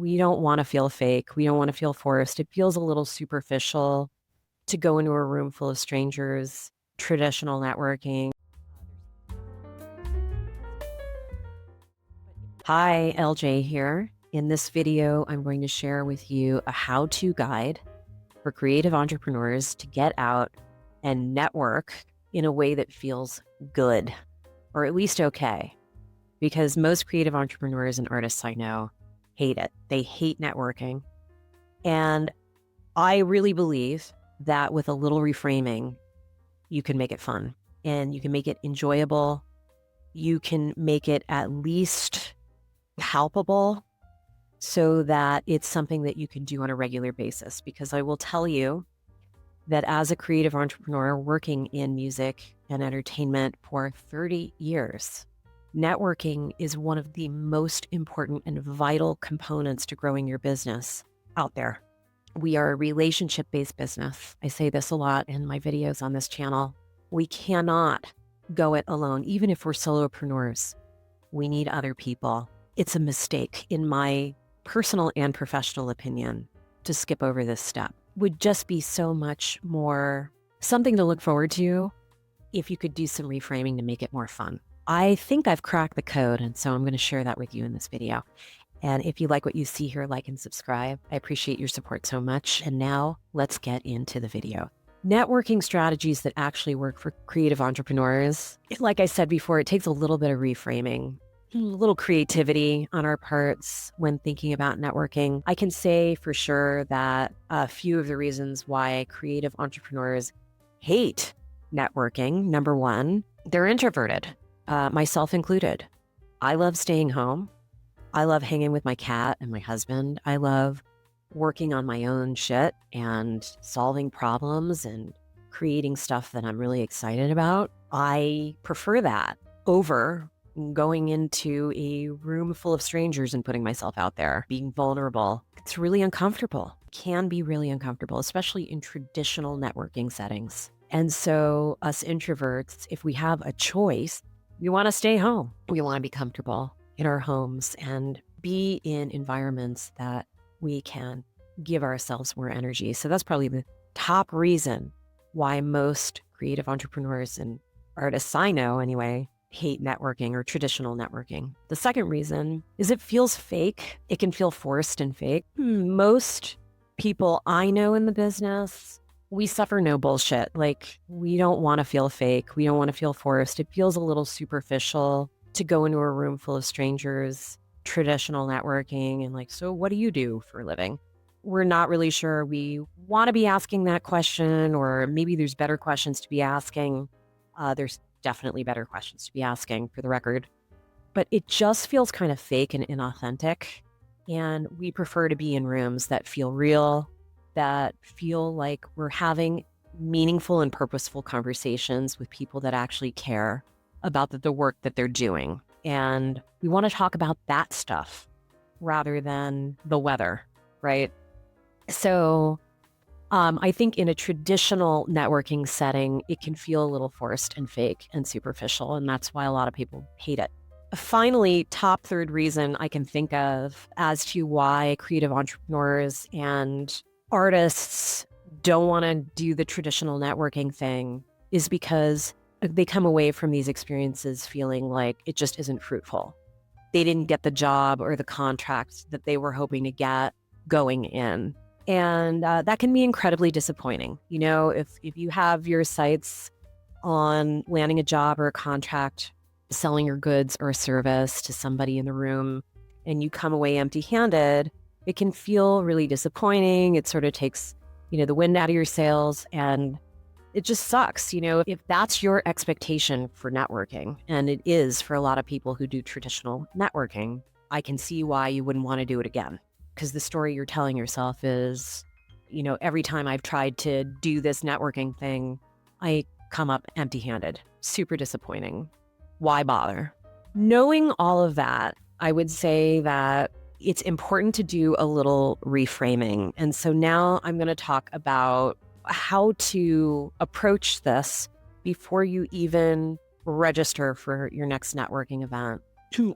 we don't want to feel fake. We don't want to feel forced. It feels a little superficial to go into a room full of strangers, traditional networking. Hi, LJ here. In this video, I'm going to share with you a how-to guide for creative entrepreneurs to get out and network in a way that feels good, or at least okay. Because most creative entrepreneurs and artists I know hate it. They hate networking. And I really believe that with a little reframing, you can make it fun and you can make it enjoyable. You can make it at least palpable so that it's something that you can do on a regular basis. Because I will tell you that as a creative entrepreneur working in music and entertainment for 30 years, networking is one of the most important and vital components to growing your business out there. We are a relationship-based business. I say this a lot in my videos on this channel. We cannot go it alone, even if we're solopreneurs. We need other people. It's a mistake, in my personal and professional opinion, to skip over this step. Would just be so much more something to look forward to if you could do some reframing to make it more fun. I think I've cracked the code, and so I'm going to share that with you in this video. And if you like what you see here, like and subscribe. I appreciate your support so much. And now let's get into the video. Networking strategies that actually work for creative entrepreneurs. Like I said before, it takes a little bit of reframing, a little creativity on our parts when thinking about networking. I can say for sure that a few of the reasons why creative entrepreneurs hate networking. Number one, they're introverted. Myself included. I love staying home. I love hanging with my cat and my husband. I love working on my own shit and solving problems and creating stuff that I'm really excited about. I prefer that over going into a room full of strangers and putting myself out there, being vulnerable. It's really uncomfortable. It can be really uncomfortable, especially in traditional networking settings. And so us introverts, if we have a choice, we want to stay home. We want to be comfortable in our homes and be in environments that we can give ourselves more energy. So that's probably the top reason why most creative entrepreneurs and artists I know anyway hate networking or traditional networking. The second reason is it feels fake. It can feel forced and fake. Most people I know in the business, we suffer no bullshit. Like, we don't want to feel fake. We don't want to feel forced. It feels a little superficial to go into a room full of strangers, traditional networking, and like, so what do you do for a living? We're not really sure we want to be asking that question, or maybe there's better questions to be asking. There's definitely better questions to be asking, for the record. But it just feels kind of fake and inauthentic. And we prefer to be in rooms that feel real, that feel like we're having meaningful and purposeful conversations with people that actually care about the work that they're doing. And we want to talk about that stuff rather than the weather, right? So I think in a traditional networking setting, it can feel a little forced and fake and superficial, and that's why a lot of people hate it. Finally, top third reason I can think of as to why creative entrepreneurs and artists don't want to do the traditional networking thing is because they come away from these experiences feeling like it just isn't fruitful. They didn't get the job or the contract that they were hoping to get going in. And that can be incredibly disappointing. You know, if you have your sights on landing a job or a contract, selling your goods or a service to somebody in the room, and you come away empty-handed, it can feel really disappointing. It sort of takes, the wind out of your sails, and it just sucks. If that's your expectation for networking, and it is for a lot of people who do traditional networking, I can see why you wouldn't want to do it again. Because the story you're telling yourself is, every time I've tried to do this networking thing, I come up empty-handed. Super disappointing. Why bother? Knowing all of that, I would say that it's important to do a little reframing. And so now I'm going to talk about how to approach this before you even register for your next networking event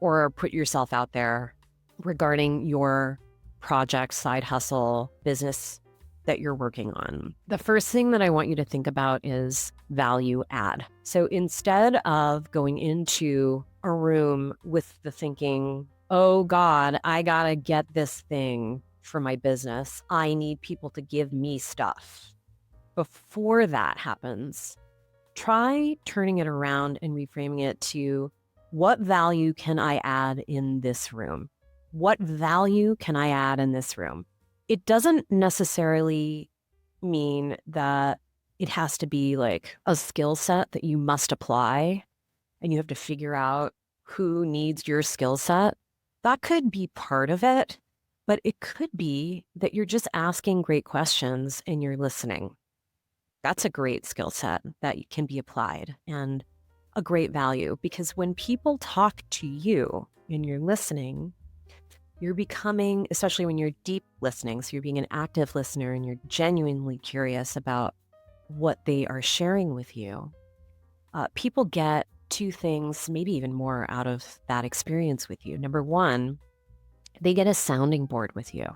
or put yourself out there regarding your project, side hustle, business that you're working on. The first thing that I want you to think about is value add. So instead of going into a room with the thinking, oh God, I gotta get this thing for my business, I need people to give me stuff. Before that happens, try turning it around and reframing it to, what value can I add in this room? What value can I add in this room? It doesn't necessarily mean that it has to be like a skill set that you must apply and you have to figure out who needs your skill set. That could be part of it, but it could be that you're just asking great questions and you're listening. That's a great skill set that can be applied and a great value, because when people talk to you and you're listening, you're becoming, especially when you're deep listening, so you're being an active listener and you're genuinely curious about what they are sharing with you. People get two things, maybe even more, out of that experience with you. Number one, they get a sounding board with you.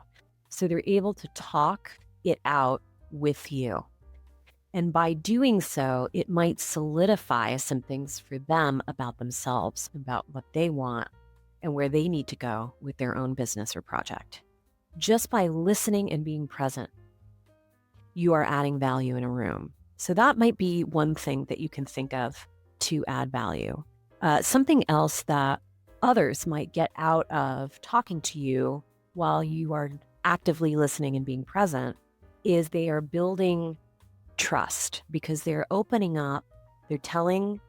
So they're able to talk it out with you. And by doing so, it might solidify some things for them about themselves, about what they want and where they need to go with their own business or project. Just by listening and being present, you are adding value in a room. So that might be one thing that you can think of to add value. Something else that others might get out of talking to you while you are actively listening and being present is they are building trust, because they're opening up, they're telling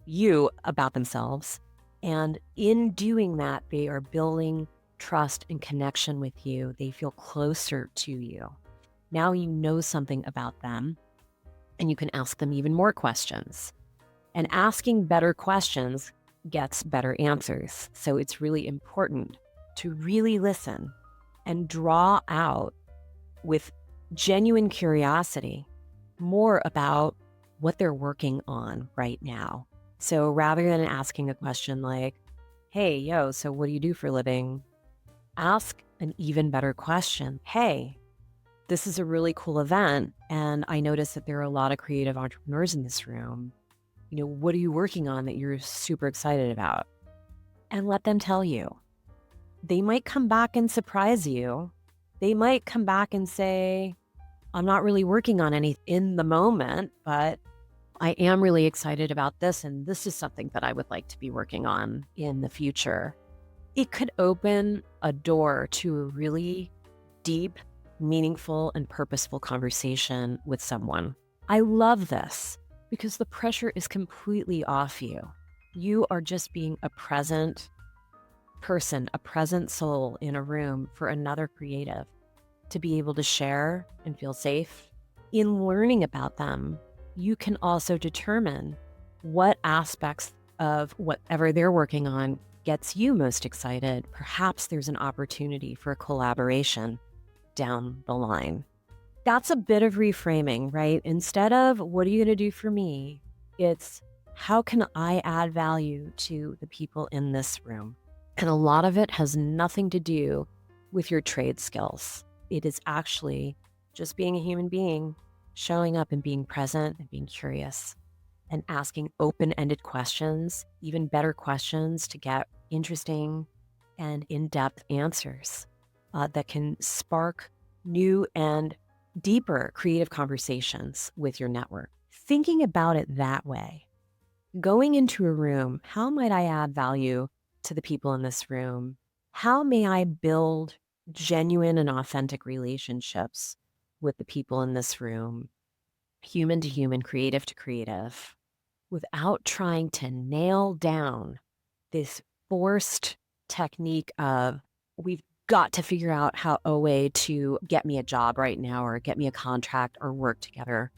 you about themselves. And in doing that, they are building trust and connection with you. They feel closer to you. Now you know something about them and you can ask them even more questions. And asking better questions gets better answers. So it's really important to really listen and draw out with genuine curiosity more about what they're working on right now. So rather than asking a question like, hey, yo, so what do you do for a living? Ask an even better question. Hey, this is a really cool event, and I noticed that there are a lot of creative entrepreneurs in this room. You know, what are you working on that you're super excited about? And let them tell you. They might come back and surprise you. They might come back and say, I'm not really working on anything in the moment, but I am really excited about this, and this is something that I would like to be working on in the future. It could open a door to a really deep, meaningful, and purposeful conversation with someone. I love this because the pressure is completely off you. You are just being a present person, a present soul in a room for another creative to be able to share and feel safe. In learning about them, you can also determine what aspects of whatever they're working on gets you most excited. Perhaps there's an opportunity for a collaboration down the line. That's a bit of reframing, right? Instead of what are you going to do for me? It's how can I add value to the people in this room? And a lot of it has nothing to do with your trade skills. It is actually just being a human being, showing up and being present and being curious and asking open-ended questions, even better questions to get interesting and in-depth answers that can spark new and deeper creative conversations with your network. Thinking about it that way, going into a room, how might I add value to the people in this room? How may I build genuine and authentic relationships with the people in this room, human to human, creative to creative, without trying to nail down this forced technique of we've got to figure out how a way to get me a job right now or get me a contract or work together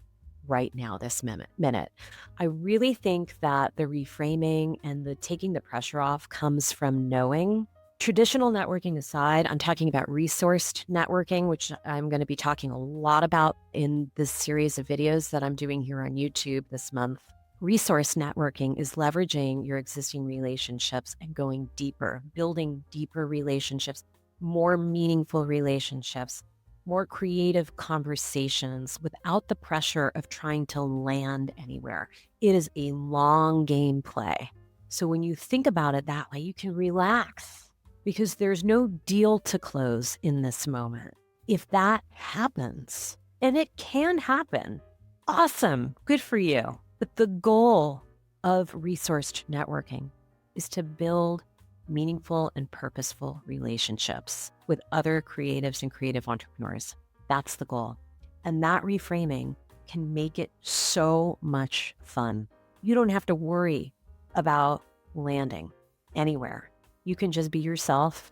right now, this minute. I really think that the reframing and the taking the pressure off comes from knowing. Traditional networking aside, I'm talking about resourced networking, which I'm going to be talking a lot about in this series of videos that I'm doing here on YouTube this month. Resource networking is leveraging your existing relationships and going deeper, building deeper relationships more meaningful relationships, more creative conversations without the pressure of trying to land anywhere. It is a long game play. So when you think about it that way, you can relax because there's no deal to close in this moment. If that happens, and it can happen, awesome, good for you. But the goal of resourced networking is to build meaningful and purposeful relationships with other creatives and creative entrepreneurs. That's the goal. And that reframing can make it so much fun. You don't have to worry about landing anywhere. You can just be yourself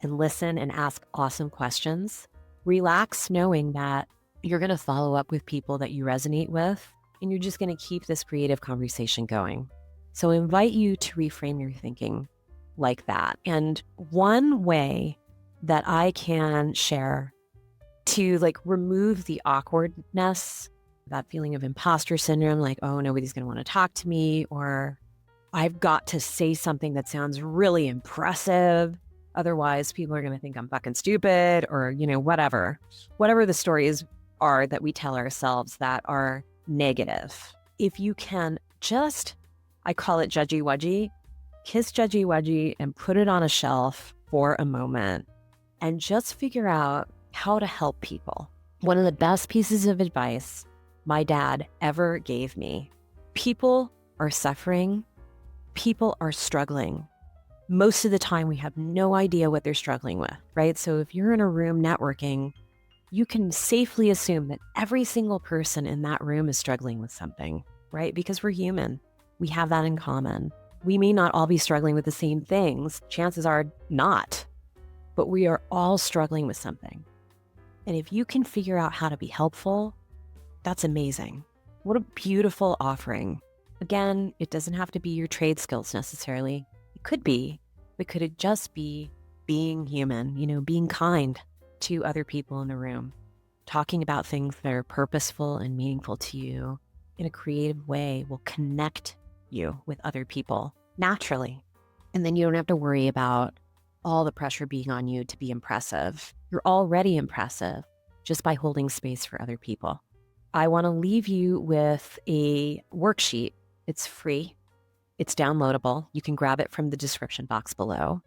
and listen and ask awesome questions. Relax knowing that you're going to follow up with people that you resonate with, and you're just going to keep this creative conversation going. So I invite you to reframe your thinking like that. And one way that I can share to remove the awkwardness, that feeling of imposter syndrome, like, oh, nobody's going to want to talk to me, or I've got to say something that sounds really impressive. Otherwise, people are going to think I'm fucking stupid, or, whatever the stories are that we tell ourselves that are negative. If you can just, I call it judgy wudgy, kiss judgy wudgy and put it on a shelf for a moment and just figure out how to help people. One of the best pieces of advice my dad ever gave me: people are suffering, people are struggling. Most of the time, we have no idea what they're struggling with, right? So if you're in a room networking, you can safely assume that every single person in that room is struggling with something, right? Because we're human. We have that in common. We may not all be struggling with the same things. Chances are not, but we are all struggling with something. And if you can figure out how to be helpful, that's amazing. What a beautiful offering. Again, it doesn't have to be your trade skills necessarily. It could be, but could it just be being human, being kind to other people in the room, talking about things that are purposeful and meaningful to you in a creative way will connect you with other people naturally. And then you don't have to worry about all the pressure being on you to be impressive. You're already impressive just by holding space for other people. I want to leave you with a worksheet. It's free. It's downloadable. You can grab it from the description box below.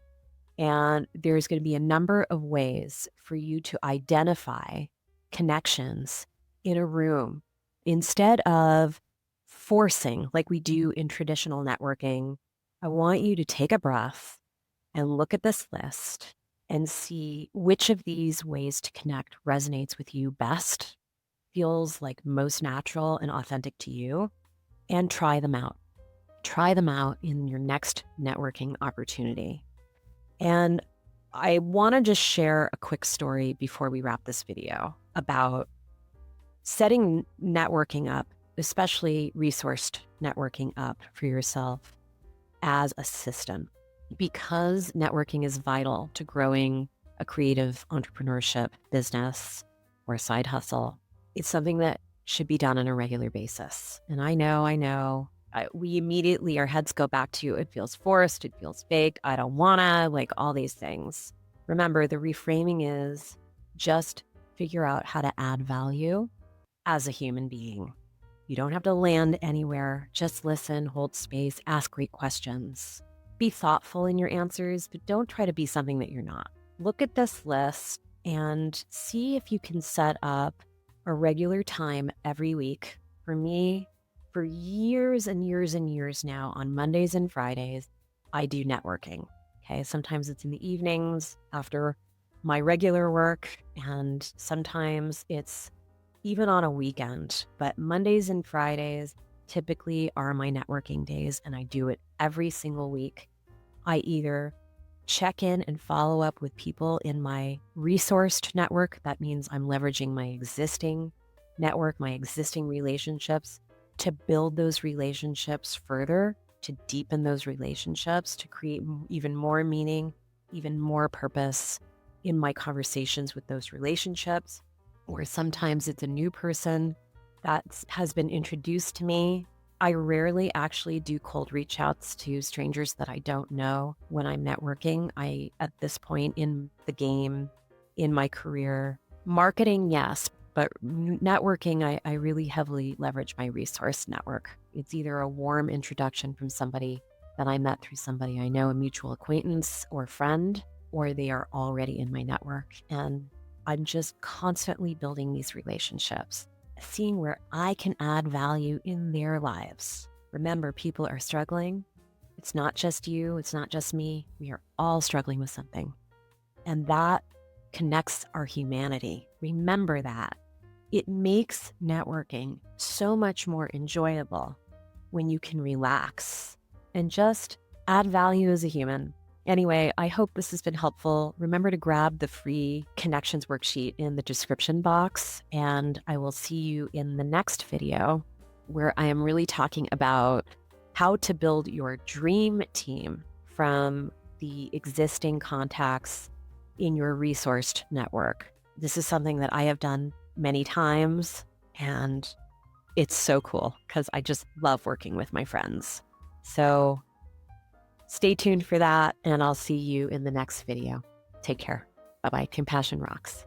And there's going to be a number of ways for you to identify connections in a room instead of forcing like we do in traditional networking. I want you to take a breath and look at this list and see which of these ways to connect resonates with you best, feels like most natural and authentic to you, and try them out. Try them out in your next networking opportunity. And I want to just share a quick story before we wrap this video about setting networking up, especially resourced networking up for yourself as a system. Because networking is vital to growing a creative entrepreneurship business or a side hustle, it's something that should be done on a regular basis. And I know, we immediately, our heads go back to, it feels forced, it feels fake, I don't wanna, all these things. Remember, the reframing is just figure out how to add value as a human being. You don't have to land anywhere, just listen, hold space, ask great questions. Be thoughtful in your answers, but don't try to be something that you're not. Look at this list and see if you can set up a regular time every week. For me, for years and years and years now, on Mondays and Fridays, I do networking. Okay, sometimes it's in the evenings after my regular work, and sometimes it's even on a weekend. But Mondays and Fridays typically are my networking days, and I do it every single week. I either check in and follow up with people in my resourced network. That means I'm leveraging my existing network, my existing relationships, to build those relationships further, to deepen those relationships, to create even more meaning, even more purpose in my conversations with those relationships. Or sometimes it's a new person that has been introduced to me I rarely actually do cold reach outs to strangers that I don't know when I'm networking. At this point in the game, in my career, marketing, yes, but networking, I really heavily leverage my resource network. It's either a warm introduction from somebody that I met through somebody I know, a mutual acquaintance or friend, or they are already in my network. And I'm just constantly building these relationships, seeing where I can add value in their lives. Remember, people are struggling. It's not just you, it's not just me. We are all struggling with something. And that connects our humanity. Remember that. It makes networking so much more enjoyable when you can relax and just add value as a human. Anyway, I hope this has been helpful. Remember to grab the free connections worksheet in the description box, and I will see you in the next video where I am really talking about how to build your dream team from the existing contacts in your resourced network. This is something that I have done many times, and it's so cool because I just love working with my friends. So stay tuned for that, and I'll see you in the next video. Take care. Bye-bye. Compassion rocks.